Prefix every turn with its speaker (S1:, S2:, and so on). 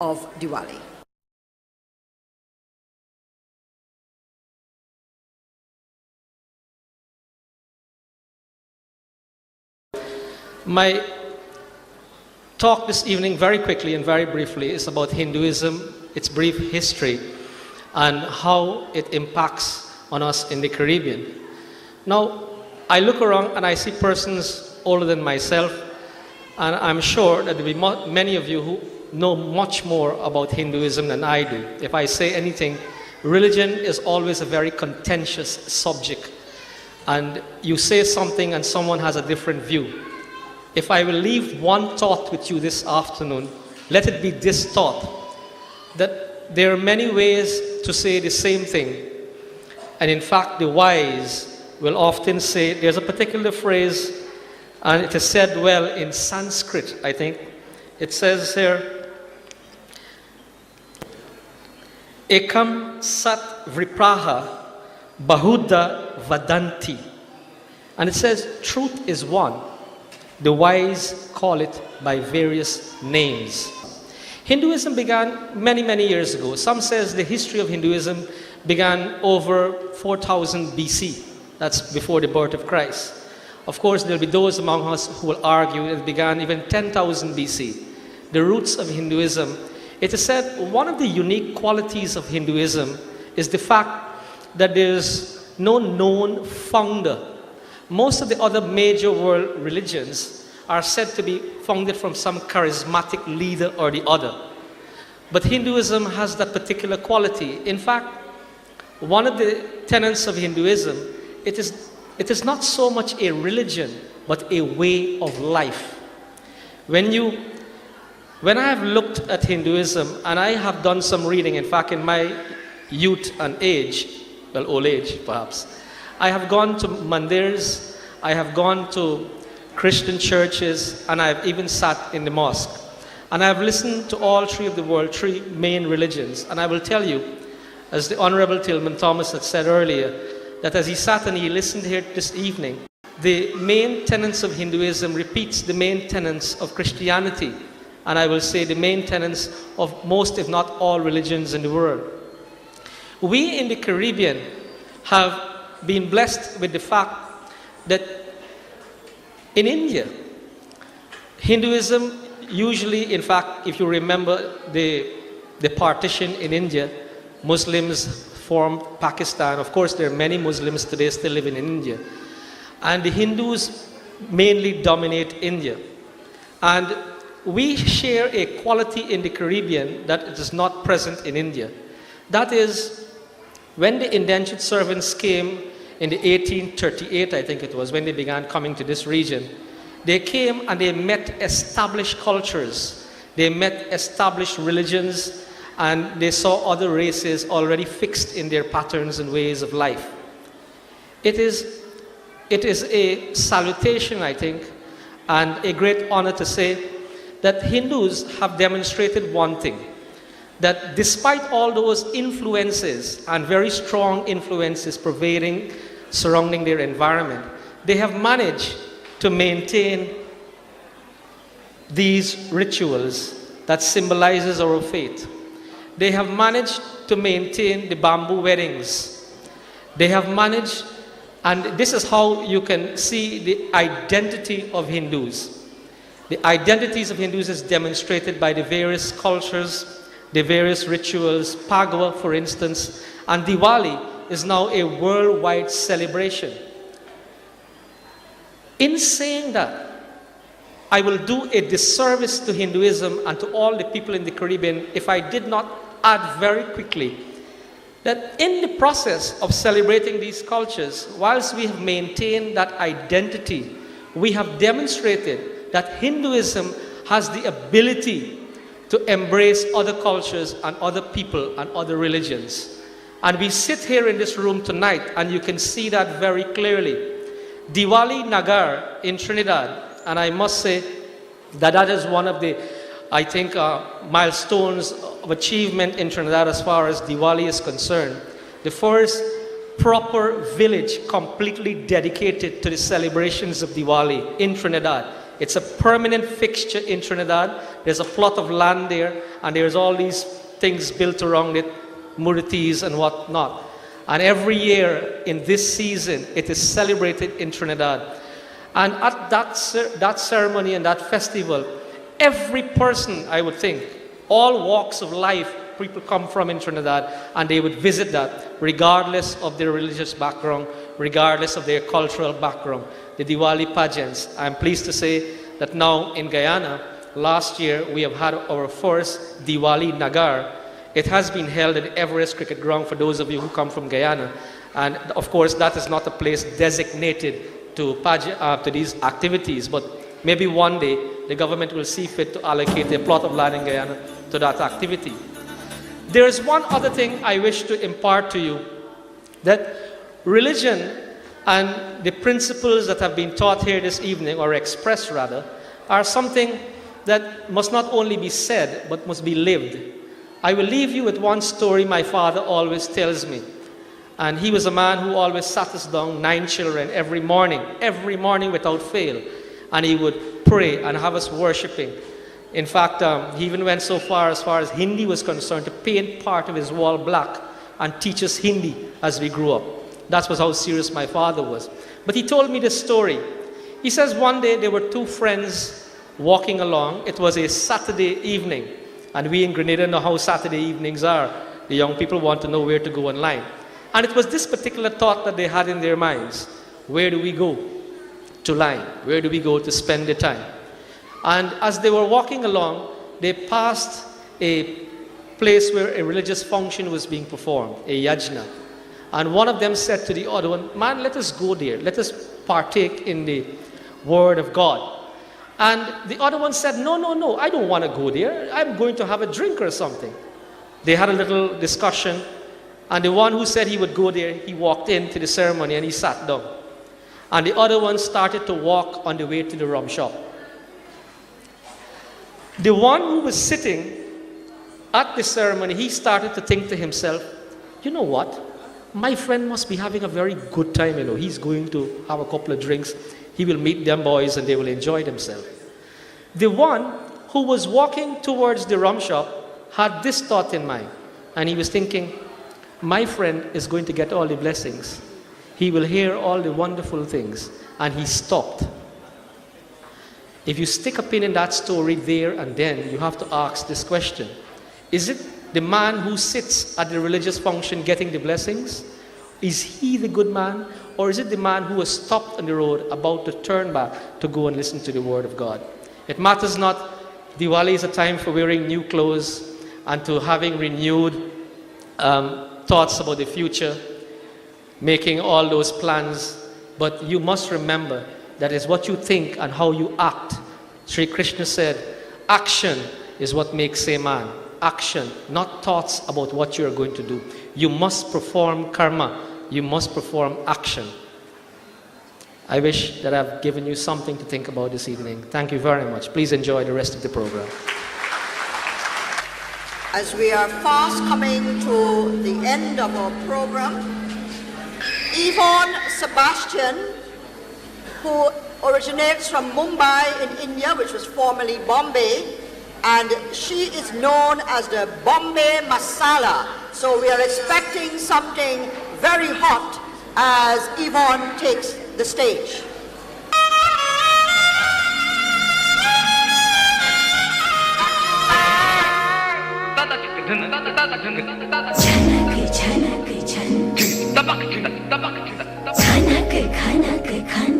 S1: of Diwali.
S2: My talk this evening, very quickly and very briefly, is about Hinduism, its brief history, and how it impacts on us in the Caribbean. Now, I look around and I see persons older than myself, and I'm sure that there will be many of you who know much more about Hinduism than I do. If I say anything, religion is always a very contentious subject, and you say something and someone has a different view. If I will leave one thought with you this afternoon, let it be this thought, that there are many ways to say the same thing. And in fact, the wise will often say, there's a particular phrase, and it is said well in Sanskrit, I think. It says here, Ekam sat vripraha bahuda vadanti. And it says, truth is one. The wise call it by various names. Hinduism began many, many years ago. Some says the history of Hinduism began over 4000 BC. That's before the birth of Christ. Of course, there'll be those among us who will argue it began even 10,000 BC. The roots of Hinduism. It is said one of the unique qualities of Hinduism is the fact that there's no known founder. Most of the other major world religions are said to be founded from some charismatic leader or the other. But Hinduism has that particular quality. In fact, one of the tenets of Hinduism, it is not so much a religion, but a way of life. When I have looked at Hinduism, and I have done some reading, in fact, in my youth and age, well, old age perhaps, I have gone to mandirs, I have gone to Christian churches, and I have even sat in the mosque. And I have listened to all three of the world, three main religions. And I will tell you, as the Honorable Tillman Thomas had said earlier, that as he sat and he listened here this evening, the main tenets of Hinduism repeats the main tenets of Christianity. And I will say the main tenets of most, if not all, religions in the world. We in the Caribbean have been blessed with the fact that in India, Hinduism usually, in fact, if you remember the partition in India, Muslims formed Pakistan. Of course, there are many Muslims today still living in India. And the Hindus mainly dominate India. And we share a quality in the Caribbean that is not present in India. That is, when the indentured servants came in the 1838, I think it was, when they began coming to this region, they came and they met established cultures. They met established religions, and they saw other races already fixed in their patterns and ways of life. It is a salutation, I think, and a great honor to say that Hindus have demonstrated one thing, that despite all those influences and very strong influences surrounding their environment, they have managed to maintain these rituals that symbolizes our faith. They have managed to maintain the bamboo weddings. They have managed, and this is how you can see the identity of Hindus. The identities of Hindus is demonstrated by the various cultures, the various rituals. Pagwa, for instance, and Diwali is now a worldwide celebration. In saying that, I will do a disservice to Hinduism and to all the people in the Caribbean if I did not add very quickly that in the process of celebrating these cultures, whilst we have maintained that identity, we have demonstrated that Hinduism has the ability to embrace other cultures and other people and other religions. And we sit here in this room tonight and you can see that very clearly. Diwali Nagar in Trinidad, and I must say that that is one of the, I think, milestones of achievement in Trinidad as far as Diwali is concerned. The first proper village completely dedicated to the celebrations of Diwali in Trinidad. It's a permanent fixture in Trinidad There's a plot of land there, and there's all these things built around it, muritis and whatnot. And every year in this season, it is celebrated in Trinidad. And at that ceremony and that festival, every person, I would think, all walks of life, people come from in Trinidad, and they would visit that, regardless of their religious background, regardless of their cultural background. The Diwali pageants, I'm pleased to say that now in Guyana, last year we have had our first Diwali Nagar. It has been held at Everest Cricket Ground for those of you who come from Guyana. And of course, that is not a place designated to these activities, but maybe one day the government will see fit to allocate a plot of land in Guyana to that activity. There is one other thing I wish to impart to you, that religion and the principles that have been taught here this evening, or expressed rather, are something that must not only be said, but must be lived. I will leave you with one story my father always tells me. And he was a man who always sat us down, 9 children, every morning without fail. And he would pray and have us worshiping. In fact, he even went so far as Hindi was concerned, to paint part of his wall black and teach us Hindi as we grew up. That was how serious my father was. But he told me this story. He says one day there were 2 friends walking along. It was a Saturday evening. And we in Grenada know how Saturday evenings are. The young people want to know where to go online. And it was this particular thought that they had in their minds. Where do we go to line? Where do we go to spend the time? And as they were walking along, they passed a place where a religious function was being performed, a yajna. And one of them said to the other one, man, let us go there. Let us partake in the word of God. And the other one said, no, I don't want to go there. I'm going to have a drink or something. They had a little discussion. And the one who said he would go there, he walked into the ceremony and he sat down. And the other one started to walk on the way to the rum shop. The one who was sitting at the ceremony, he started to think to himself, you know what? My friend must be having a very good time, He's going to have a couple of drinks. He will meet them boys and they will enjoy themselves. The one who was walking towards the rum shop had this thought in mind. And he was thinking, my friend is going to get all the blessings. He will hear all the wonderful things. And he stopped. If you stick a pin in that story there and then, you have to ask this question. Is it the man who sits at the religious function getting the blessings? Is he the good man? Or is it the man who was stopped on the road about to turn back to go and listen to the word of God? It matters not. Diwali is a time for wearing new clothes and to having renewed thoughts about the future, making all those plans. But you must remember that is what you think and how you act. Sri Krishna said, action is what makes a man. Action, not thoughts about what you are going to do. You must perform karma. You must perform action. I wish that I've given you something to think about this evening. Thank you very much. Please enjoy the rest of the program.
S1: As we are fast coming to the end of our program, Yvonne Sebastian, who originates from Mumbai in India, which was formerly Bombay, and she is known as the Bombay Masala. So we are expecting something very hot as Yvonne takes the stage.
S3: Chana ke khana ke khana